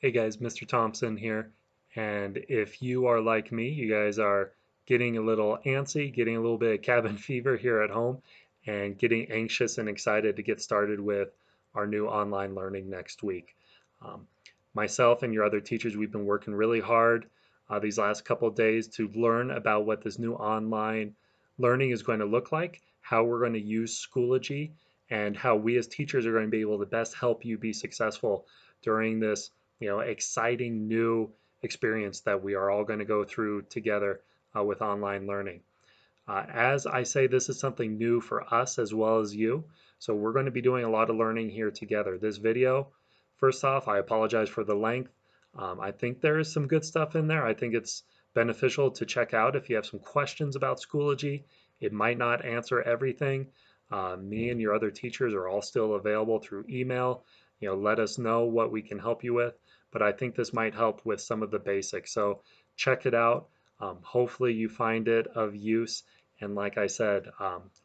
Hey guys, Mr. Thompson here. And if you are like me, you guys are getting a little antsy, getting a little bit of cabin fever here at home, and getting anxious and excited to get started with our new online learning next week. Um, Myself and your other teachers, we've been working really hard these last couple of days to learn about what this new online learning is going to look like, how we're going to use Schoology, and how we as teachers are going to be able to best help you be successful during this exciting new experience that we are all going to go through together with online learning. As I say, this is something new for us as well as you. So we're going to be doing a lot of learning here together. This video, first off, I apologize for the length. I think there is some good stuff in there. I think it's beneficial to check out if you have some questions about Schoology. It might not answer everything. Me and your other teachers are all still available through email. Let us know what we can help you with. But I think this might help with some of the basics. So check it out. Hopefully you find it of use. And like I said,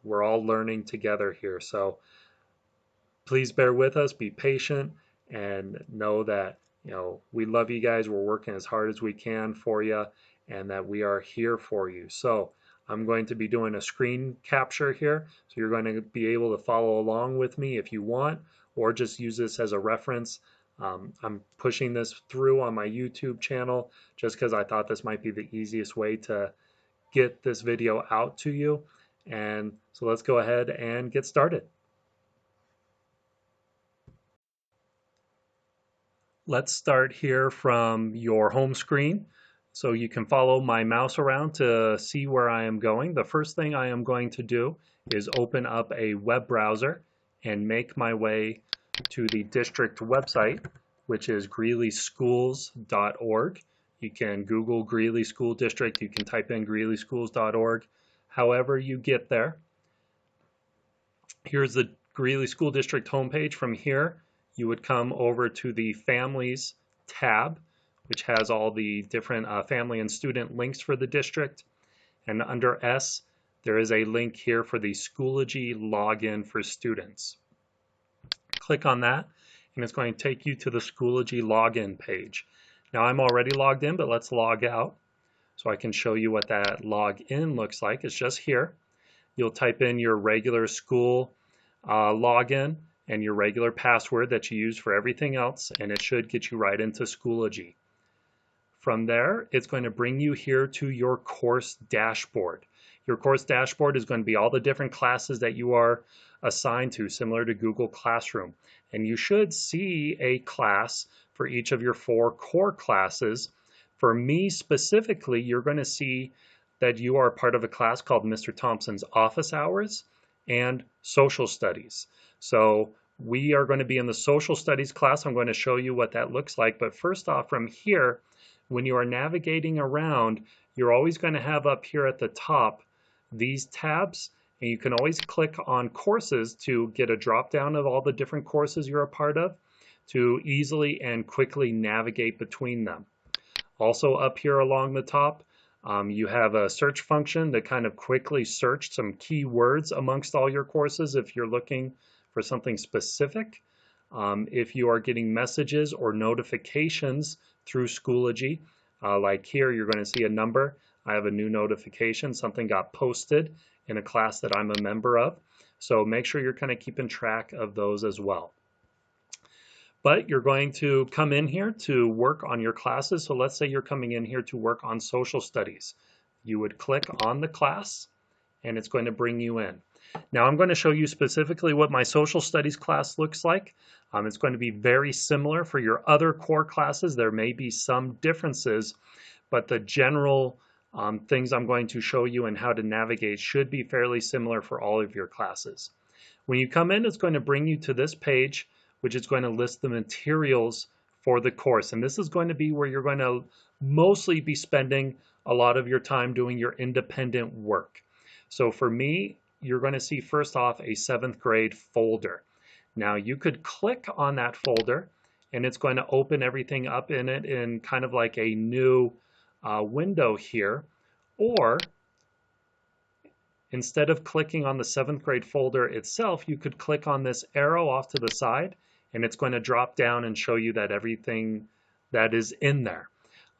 we're all learning together here. So please bear with us, be patient, and know that we love you guys. We're working as hard as we can for you, and that we are here for you. So I'm going to be doing a screen capture here, so you're going to be able to follow along with me if you want, or just use this as a reference. I'm pushing this through on my YouTube channel just because I thought this might be the easiest way to get this video out to you. And so let's go ahead and get started. Let's start here from your home screen. So you can follow my mouse around to see where I am going. The first thing I am going to do is open up a web browser and make my way to the district website, which is greeleyschools.org. You can Google Greeley School District. You can type in greeleyschools.org. However you get there. Here's the Greeley School District homepage. From here, you would come over to the Families tab, which has all the different family and student links for the district. And under S, there is a link here for the Schoology login for students. Click on that, and it's going to take you to the Schoology login page. Now I'm already logged in, but let's log out so I can show you what that login looks like. It's just here. You'll type in your regular school login and your regular password that you use for everything else, and it should get you right into Schoology. From there, it's going to bring you here to your course dashboard. Your course dashboard is going to be all the different classes that you are assigned to, similar to Google Classroom. And you should see a class for each of your 4 core classes. For me specifically, you're going to see that you are part of a class called Mr. Thompson's Office Hours and Social Studies. So we are going to be in the Social Studies class. I'm going to show you what that looks like. But first off, from here, when you are navigating around, you're always going to have up here at the top these tabs, and you can always click on courses to get a drop down of all the different courses you're a part of to easily and quickly navigate between them. Also up here along the top, you have a search function to kind of quickly search some keywords amongst all your courses if you're looking for something specific. If you are getting messages or notifications through Schoology, like here, you're going to see a number. I have a new notification. Something got posted in a class that I'm a member of. So make sure you're kind of keeping track of those as well. But you're going to come in here to work on your classes. So let's say you're coming in here to work on social studies. You would click on the class, and it's going to bring you in. Now I'm going to show you specifically what my social studies class looks like. It's going to be very similar for your other core classes. There may be some differences, but the general things I'm going to show you and how to navigate should be fairly similar for all of your classes. When you come in, it's going to bring you to this page, which is going to list the materials for the course. And this is going to be where you're going to mostly be spending a lot of your time doing your independent work. So for me, you're going to see first off a 7th grade folder. Now you could click on that folder and it's going to open everything up in it in kind of like a new window here. Or instead of clicking on the 7th grade folder itself, you could click on this arrow off to the side, and it's going to drop down and show you that everything that is in there.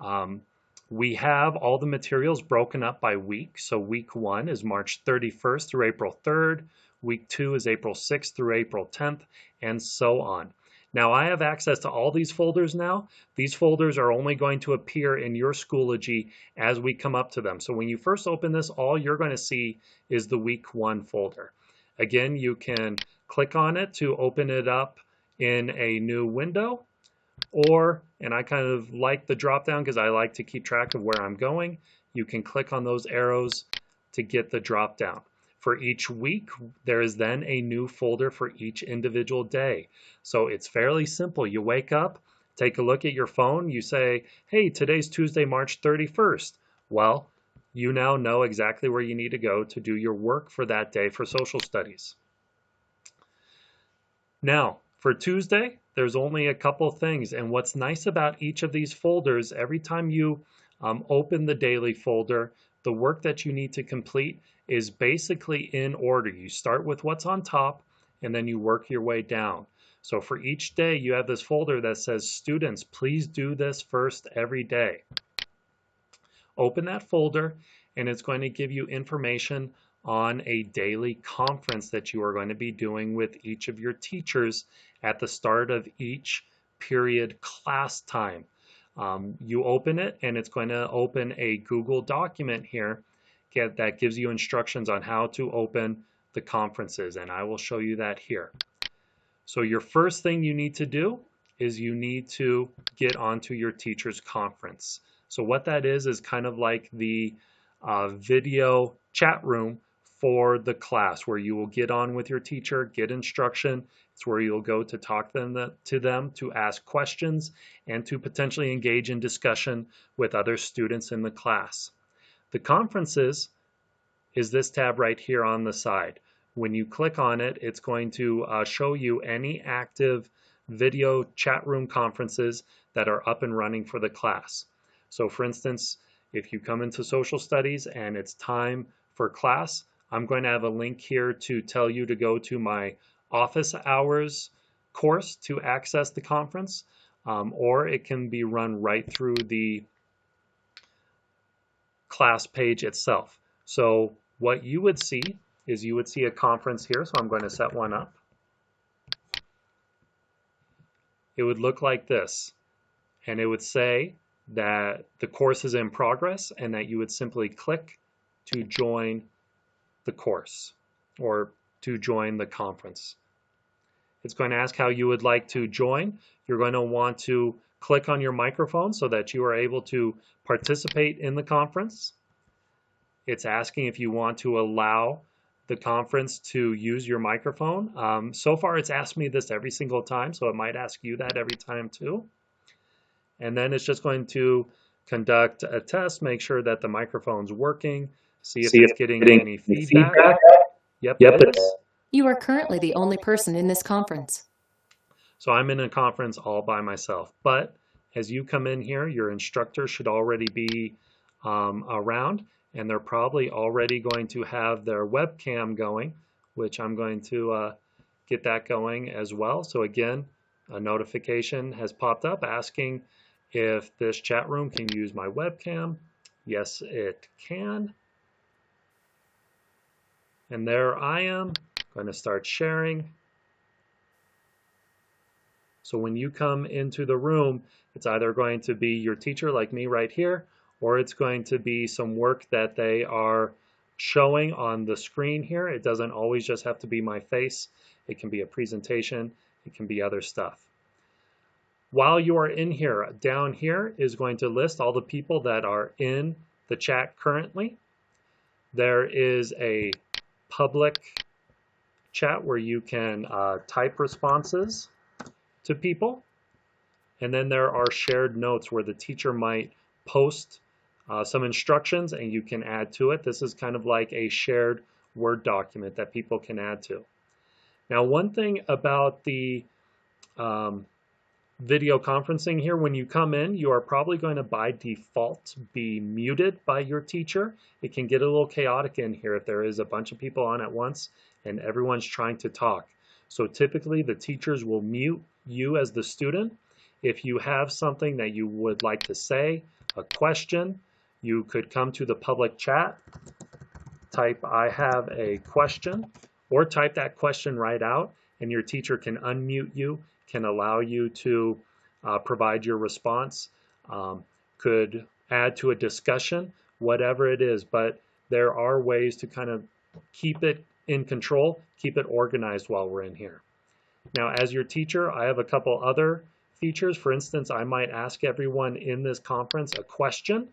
Um, we have all the materials broken up by week. So week 1 is March 31st through April 3rd. Week 2 is April 6th through April 10th, and so on. Now I have access to all these folders now. These folders are only going to appear in your Schoology as we come up to them. So when you first open this, all you're going to see is the week 1 folder. Again, you can click on it to open it up in a new window, or, and I kind of like the drop down because I like to keep track of where I'm going, you can click on those arrows to get the drop down. For each week, there is then a new folder for each individual day. So it's fairly simple. You wake up, take a look at your phone, you say, hey, today's Tuesday, March 31st. Well, you now know exactly where you need to go to do your work for that day for social studies. Now, for Tuesday, there's only a couple things, and what's nice about each of these folders, every time you open the daily folder, the work that you need to complete is basically in order. You start with what's on top, and then you work your way down. So for each day, you have this folder that says, students, please do this first every day. Open that folder, and it's going to give you information on a daily conference that you are going to be doing with each of your teachers at the start of each period class time. You open it, and it's going to open a Google document here that gives you instructions on how to open the conferences, and I will show you that here. So your first thing you need to do is you need to get onto your teacher's conference. So what that is kind of like the video chat room for the class, where you will get on with your teacher, get instruction. It's where you'll go to talk to them, to ask questions, and to potentially engage in discussion with other students in the class. The conferences is this tab right here on the side. When you click on it, it's going to show you any active video chat room conferences that are up and running for the class. So for instance, if you come into social studies and it's time for class, I'm going to have a link here to tell you to go to my office hours course to access the conference, or it can be run right through the class page itself. So what you would see is you would see a conference here, so I'm going to set one up. It would look like this, and it would say that the course is in progress and that you would simply click to join the course or to join the conference. It's going to ask how you would like to join. You're going to want to click on your microphone so that you are able to participate in the conference. It's asking if you want to allow the conference to use your microphone. So far it's asked me this every single time, so it might ask you that every time too. And then it's just going to conduct a test, make sure that the microphone's working, see if it's getting any feedback. Yep, it is. You are currently the only person in this conference. So I'm in a conference all by myself. But as you come in here, your instructor should already be around, and they're probably already going to have their webcam going, which I'm going to get that going as well. So again, a notification has popped up asking if this chat room can use my webcam. Yes, it can. And there I am, going to start sharing. So when you come into the room, it's either going to be your teacher like me right here, or it's going to be some work that they are showing on the screen here. It doesn't always just have to be my face. It can be a presentation. It can be other stuff. While you are in here, down here is going to list all the people that are in the chat currently. There is a public chat where you can type responses to people. And then there are shared notes where the teacher might post some instructions and you can add to it. This is kind of like a shared Word document that people can add to. Now, one thing about the video conferencing here, when you come in, you are probably going to by default be muted by your teacher. It can get a little chaotic in here if there is a bunch of people on at once and everyone's trying to talk. So typically the teachers will mute you as the student, If you have something that you would like to say, a question, you could come to the public chat, type "I have a question," or type that question right out, and your teacher can unmute you, can allow you to provide your response, could add to a discussion, whatever it is. But there are ways to kind of keep it in control, keep it organized while we're in here. Now, as your teacher, I have a couple other features. For instance, I might ask everyone in this conference a question,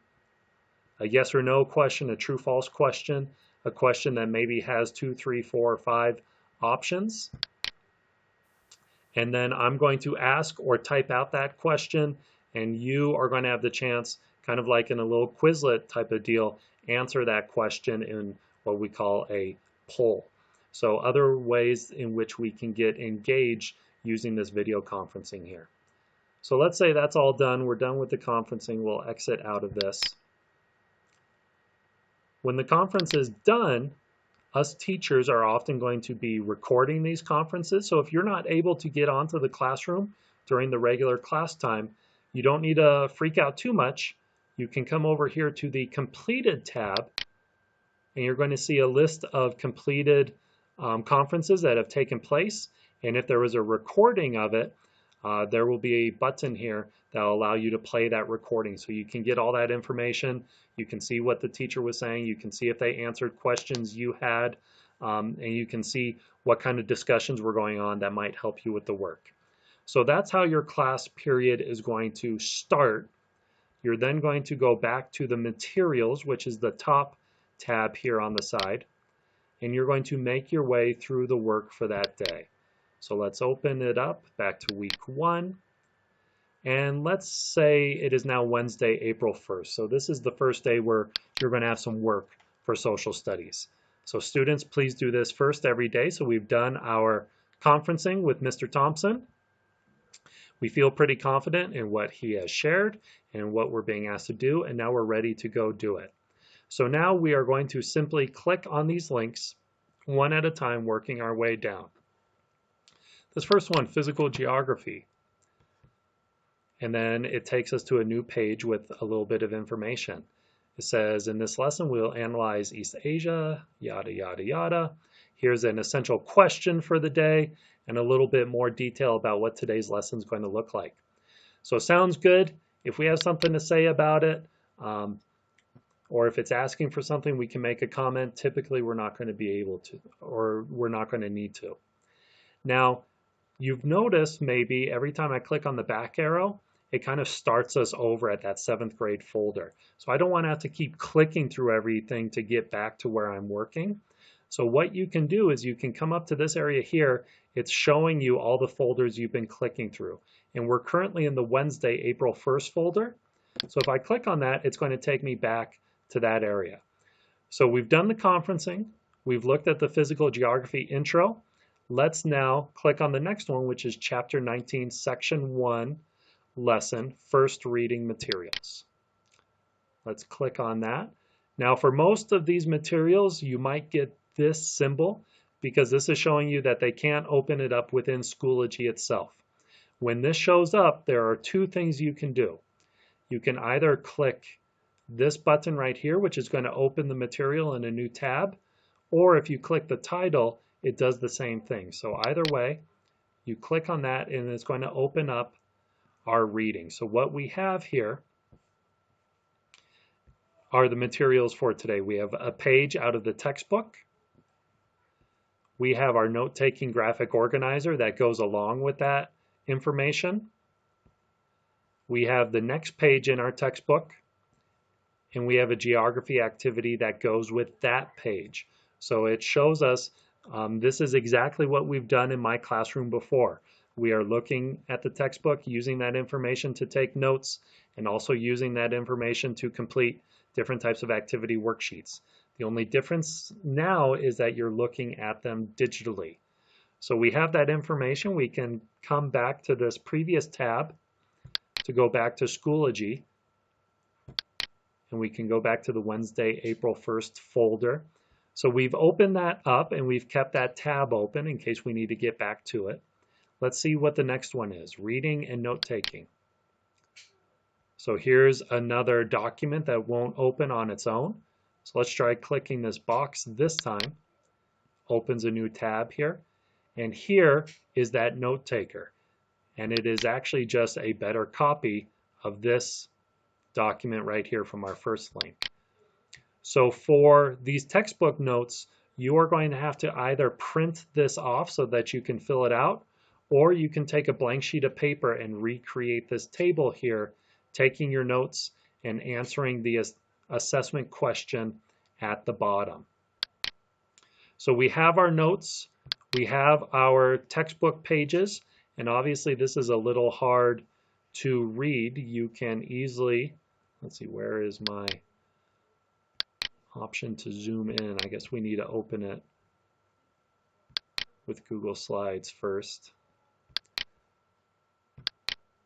a yes or no question, a true false question, a question that maybe has 2, 3, 4, or 5 options. And then I'm going to ask or type out that question, and you are going to have the chance, kind of like in a little Quizlet type of deal, answer that question in what we call a poll. So other ways in which we can get engaged using this video conferencing here. So let's say that's all done. We're done with the conferencing. We'll exit out of this. When the conference is done, us teachers are often going to be recording these conferences. So if you're not able to get onto the classroom during the regular class time, you don't need to freak out too much. You can come over here to the completed tab, and you're going to see a list of completed conferences that have taken place. And if there was a recording of it, there will be a button here that will allow you to play that recording. So you can get all that information. You can see what the teacher was saying. You can see if they answered questions you had. And you can see what kind of discussions were going on that might help you with the work. So that's how your class period is going to start. You're then going to go back to the materials, which is the top tab here on the side. And you're going to make your way through the work for that day. So let's open it up back to week 1. And let's say it is now Wednesday, April 1st. So this is the first day where you're going to have some work for social studies. So students, please do this first every day. So we've done our conferencing with Mr. Thompson. We feel pretty confident in what he has shared and what we're being asked to do. And now we're ready to go do it. So now we are going to simply click on these links one at a time, working our way down. This first one, physical geography. And then it takes us to a new page with a little bit of information. It says, in this lesson, we'll analyze East Asia, yada, yada, yada. Here's an essential question for the day and a little bit more detail about what today's lesson is going to look like. So sounds good. If we have something to say about it, or if it's asking for something, we can make a comment. Typically, we're not going to be able to, or we're not going to need to. Now, you've noticed maybe every time I click on the back arrow, it kind of starts us over at that 7th grade folder. So I don't want to have to keep clicking through everything to get back to where I'm working. So what you can do is you can come up to this area here. It's showing you all the folders you've been clicking through. And we're currently in the Wednesday, April 1st folder. So if I click on that, it's going to take me back to that area. So we've done the conferencing. We've looked at the physical geography intro. Let's now click on the next one, which is Chapter 19, Section 1, Lesson, First Reading Materials. Let's click on that. Now, for most of these materials, you might get this symbol because this is showing you that they can't open it up within Schoology itself. When this shows up, there are 2 things you can do. You can either click this button right here, which is going to open the material in a new tab, or if you click the title, it does the same thing. So either way, you click on that and it's going to open up our reading. So what we have here are the materials for today. We have a page out of the textbook. We have our note-taking graphic organizer that goes along with that information. We have the next page in our textbook, and we have a geography activity that goes with that page. So it shows us this is exactly what we've done in my classroom before. We are looking at the textbook, using that information to take notes, and also using that information to complete different types of activity worksheets. The only difference now is that you're looking at them digitally. So we have that information. We can come back to this previous tab to go back to Schoology, and we can go back to the Wednesday, April 1st folder. So we've opened that up and we've kept that tab open in case we need to get back to it. Let's see what the next one is, reading and note-taking. So here's another document that won't open on its own. So let's try clicking this box this time. Opens a new tab here. And here is that note taker. And it is actually just a better copy of this document right here from our first link. So for these textbook notes, you are going to have to either print this off so that you can fill it out, or you can take a blank sheet of paper and recreate this table here, taking your notes and answering the assessment question at the bottom. So we have our notes, we have our textbook pages, and obviously this is a little hard to read. You can easily, let's see, where is my option to zoom in? I guess we need to open it with Google Slides first.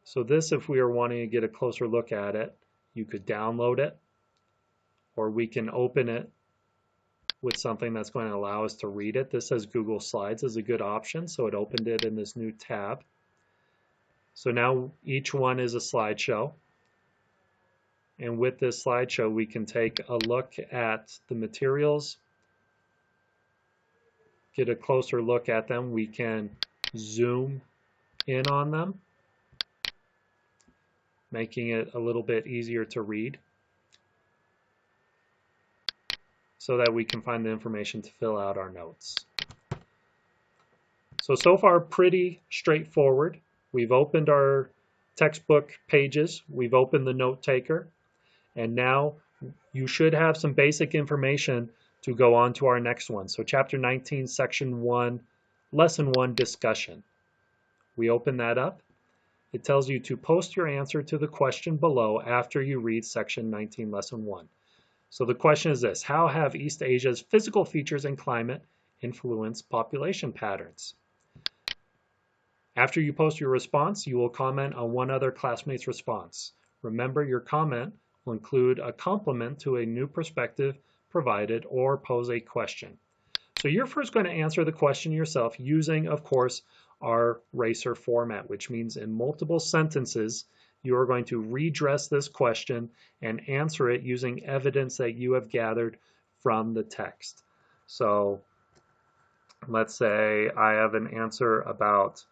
So this, if we are wanting to get a closer look at it, you could download it, or we can open it with something that's going to allow us to read it. This says Google Slides is a good option, so it opened it in this new tab. So now each one is a slideshow. And with this slideshow, we can take a look at the materials, get a closer look at them. We can zoom in on them, making it a little bit easier to read so that we can find the information to fill out our notes. So far pretty straightforward. We've opened our textbook pages, we've opened the note taker, and now you should have some basic information to go on to our next one. So Chapter 19, Section 1, Lesson 1, Discussion. We open that up. It tells you to post your answer to the question below after you read Section 19, Lesson 1. So the question is this: how have East Asia's physical features and climate influenced population patterns? After you post your response, you will comment on one other classmate's response. Remember, your comment will include a complement to a new perspective provided or pose a question. So you're first going to answer the question yourself using, of course, our RACER format, which means in multiple sentences, you are going to redress this question and answer it using evidence that you have gathered from the text. So let's say I have an answer about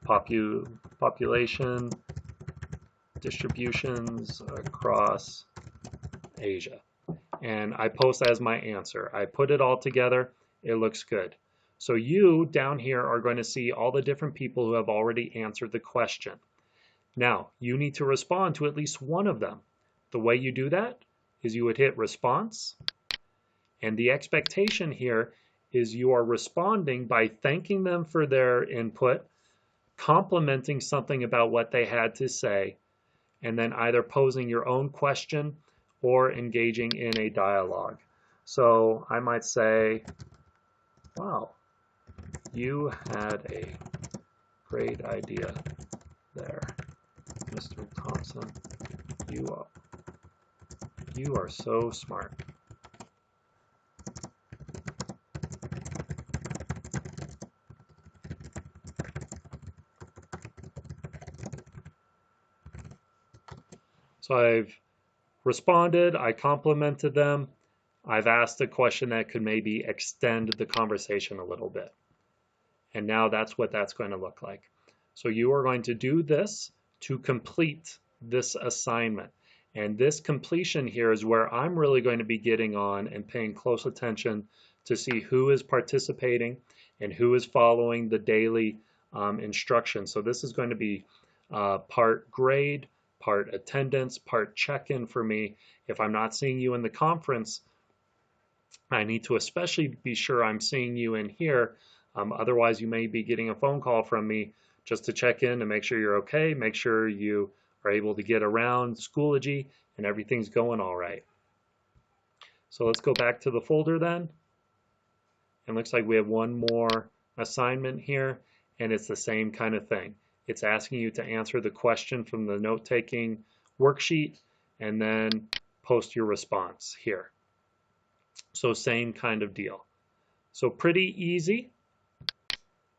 population distributions across Asia. And I post as my answer. I put it all together. It looks good. So you down here are going to see all the different people who have already answered the question. Now, you need to respond to at least one of them. The way you do that is you would hit response. And the expectation here is you are responding by thanking them for their input, complimenting something about what they had to say, and then either posing your own question or engaging in a dialogue. So I might say, wow, you had a great idea there, Mr. Thompson. You are so smart. So I've responded, I complimented them, I've asked a question that could maybe extend the conversation a little bit. And now that's what that's going to look like. So you are going to do this to complete this assignment. And this completion here is where I'm really going to be getting on and paying close attention to see who is participating and who is following the daily instruction. So this is going to be part grade, part attendance, part check-in for me. If I'm not seeing you in the conference, I need to especially be sure I'm seeing you in here. Otherwise, you may be getting a phone call from me just to check in and make sure you're okay, make sure you are able to get around Schoology and everything's going all right. So let's go back to the folder then. It looks like we have one more assignment here, and it's the same kind of thing. It's asking you to answer the question from the note-taking worksheet and then post your response here. So same kind of deal. So pretty easy.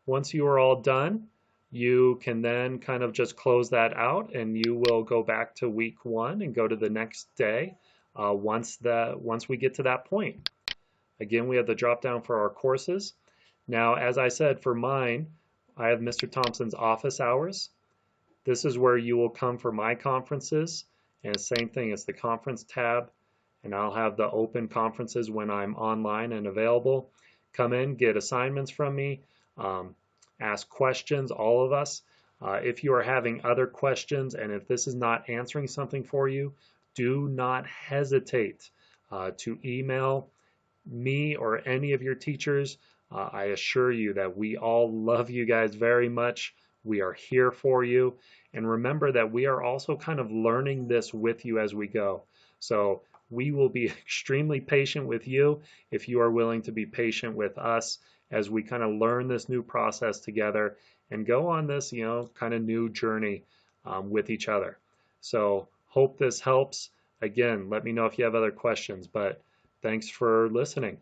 Once you are all done, You can then kind of just close that out and you will go back to week 1 and go to the next day once we get to that point. Again, we have the drop down for our courses. Now, as I said, for mine, I have Mr. Thompson's office hours. This is where you will come for my conferences. And same thing, it's the conference tab. And I'll have the open conferences when I'm online and available. Come in, get assignments from me, ask questions, all of us. If you are having other questions and if this is not answering something for you, do not hesitate to email me or any of your teachers. I assure you that we all love you guys very much. We are here for you. And remember that we are also kind of learning this with you as we go. So we will be extremely patient with you if you are willing to be patient with us as we kind of learn this new process together and go on this, kind of new journey with each other. So hope this helps. Again, let me know if you have other questions, but thanks for listening.